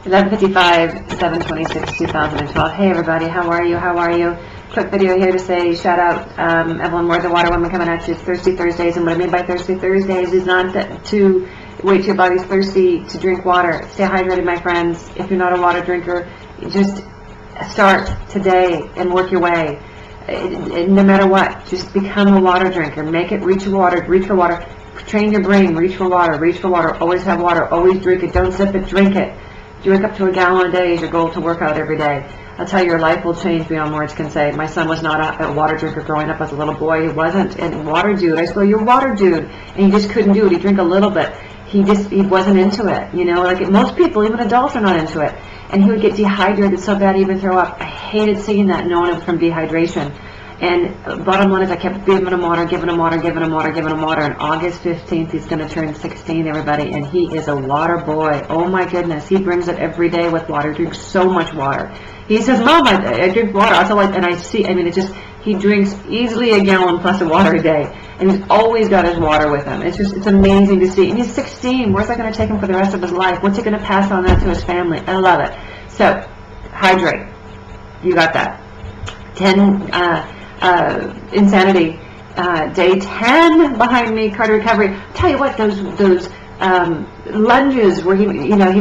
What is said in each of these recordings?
11:55, 7/26/2012. Hey everybody, how are you? How are you? Quick video here to say shout out Evelyn Ward, the Water Woman, coming at you. It's Thirsty Thursdays, and what I mean by Thirsty Thursdays is not to wait till your body's thirsty to drink water. Stay hydrated, my friends. If you're not a water drinker, just start today and work your way. No matter what, just become a water drinker. Make it reach for water. Train your brain, reach for water, always have water, always drink it, don't sip it, drink it. Drink up to a gallon a day is your goal to work out every day. I'll tell you, your life will change beyond words can say. My son was not a water drinker growing up as a little boy. He wasn't. And water dude, I said, you're a water dude. And he just couldn't do it. He'd drink a little bit. He wasn't into it. You know, like most people, even adults, are not into it. And he would get dehydrated so bad he would throw up. I hated seeing that, knowing it was from dehydration. And bottom line is I kept giving him water. And August 15th, he's going to turn 16, everybody. And he is a water boy. Oh, my goodness. He brings it every day with water. He drinks so much water. He says, Mom, I drink water. I like, and I see, I mean, he drinks easily a gallon plus of water a day. And he's always got his water with him. It's amazing to see. And he's 16. Where's that going to take him for the rest of his life? What's he going to pass on that to his family? I love it. So, hydrate. You got that. Insanity, day 10 behind me, cardio recovery. Tell you what, those lunges where he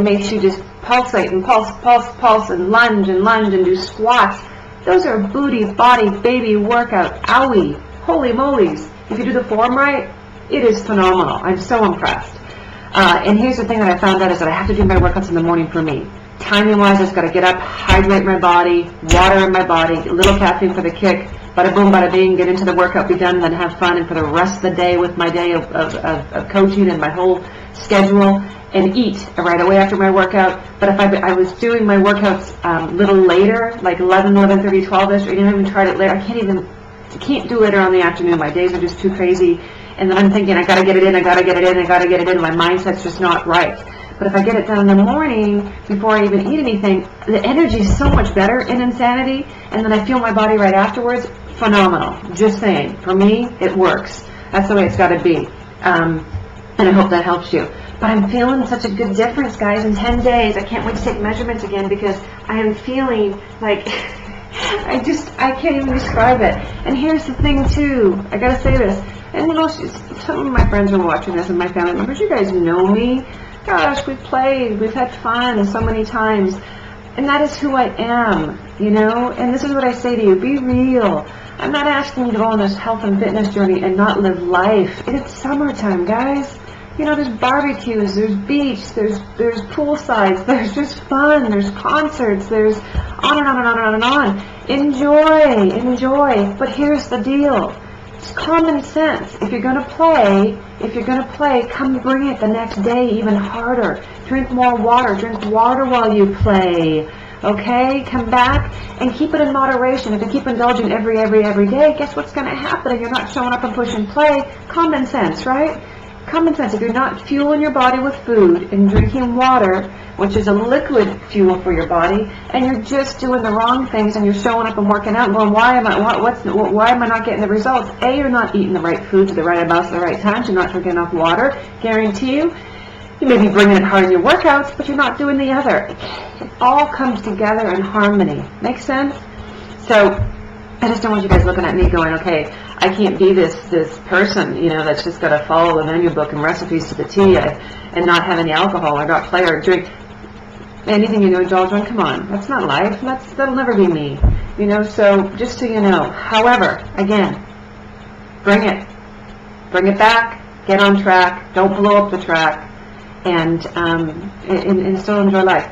makes you just pulsate and pulse and lunge and do squats. Those are booty, body, baby workout. Owie, holy molies. If you do the form right, it is phenomenal. I'm so impressed. And here's the thing that I found out is that I have to do my workouts in the morning for me. Timing-wise, I just got to get up, hydrate my body, water in my body, a little caffeine for the kick, bada boom, bada bing, get into the workout, be done, and then have fun, and for the rest of the day with my day of coaching and my whole schedule, and eat right away after my workout. But if I was doing my workouts a little later, like 11:30, 12ish, or even tried it later, I can't do later on in the afternoon. My days are just too crazy, and then I'm thinking, I got to get it in, and my mindset's just not right. But if I get it done in the morning before I even eat anything, the energy is so much better in Insanity, and then I feel my body right afterwards. Phenomenal. Just saying. For me, it works. That's the way it's got to be. And I hope that helps you. But I'm feeling such a good difference, guys, in 10 days. I can't wait to take measurements again because I am feeling like I can't even describe it. And here's the thing, too. I got to say this. And, some of my friends are watching this and my family members. You guys know me. Gosh, we've played, we've had fun so many times, and that is who I am, and this is what I say to you, be real. I'm not asking you to go on this health and fitness journey and not live life. It's summertime, guys. There's barbecues, there's beach, there's poolsides, there's just fun, there's concerts, there's on and on and on and on and on. Enjoy, but here's the deal. It's common sense. If you're going to play, come bring it the next day even harder. Drink more water. Drink water while you play. Okay? Come back and keep it in moderation. If you keep indulging every day, guess what's going to happen if you're not showing up and pushing play? Common sense, right? Common sense. If you're not fueling your body with food and drinking water, which is a liquid fuel for your body, and you're just doing the wrong things and you're showing up and working out and going, why am I not getting the results? A, you're not eating the right foods at the right amounts at the right times. You're not drinking enough water. Guarantee you may be bringing it hard in your workouts, but you're not doing the other. It all comes together in harmony. Make sense? So I just don't want you guys looking at me going, okay, I can't be this person, that's just got to follow the menu book and recipes to the T and not have any alcohol or not play or drink anything indulge on. Come on, that's not life. That'll never be me, So just so you know. However, again, bring it back, get on track, don't blow up the track, and still enjoy life.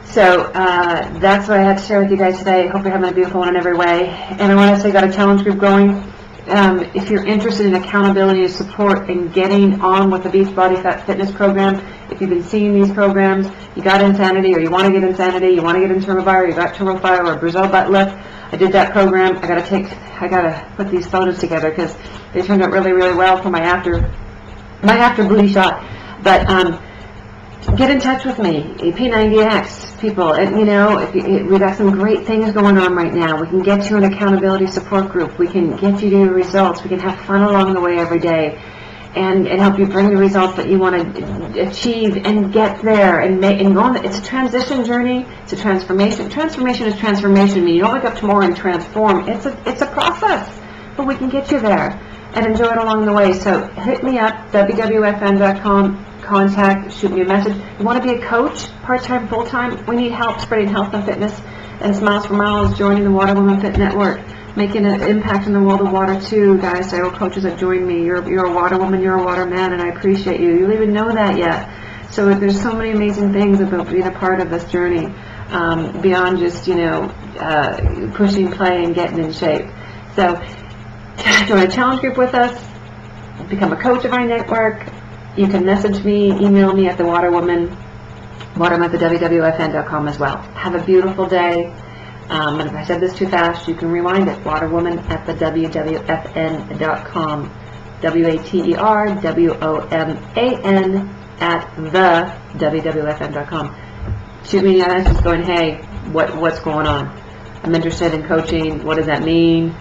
So that's what I had to share with you guys today. Hope you're having a beautiful one in every way. And I want to say, got a challenge group going. If you're interested in accountability and support and getting on with the Beachbody Fat Fitness program, if you've been seeing these programs, you got Insanity or you want to get Insanity, you want to get in TurboFire, you got TurboFire or Brazil Butt Lift, I did that program. I got to put these photos together because they turned out really, really well for my after booty shot. But get in touch with me, P90X people. And, we got some great things going on right now. We can get you an accountability support group. We can get you to your results. We can have fun along the way every day. and help you bring the results that you want to achieve and get there and make and go on. It's a transition journey. It's a transformation. Transformation is transformation. I mean, you don't wake up tomorrow and transform. It's a process, but we can get you there and enjoy it along the way. So hit me up, wwfn.com. Contact, shoot me a message. You want to be a coach, part-time, full-time? We need help spreading health and fitness, and Smiles for Miles joining the Water Woman Fit Network, making an impact in the world of water too, guys. I know coaches that join me. You're a water woman, you're a water man, and I appreciate you. You don't even know that yet. So there's so many amazing things about being a part of this journey, beyond just, pushing play and getting in shape. So join a challenge group with us, become a coach of our network. You can message me, email me at the waterwoman at wwfn.com as well. Have a beautiful day. And if I said this too fast, you can rewind it. Waterwoman at the wwfn.com. WATERWOMAN at the wwfn.com. Shoot me a message going, hey, what's going on? I'm interested in coaching. What does that mean?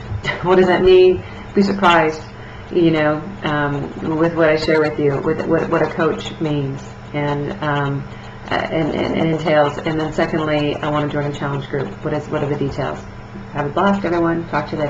What does that mean? Be surprised, with what I share with you, with what a coach means and entails. And then secondly, I want to join a challenge group. What are the details? Have a blast, everyone. Talk to you later.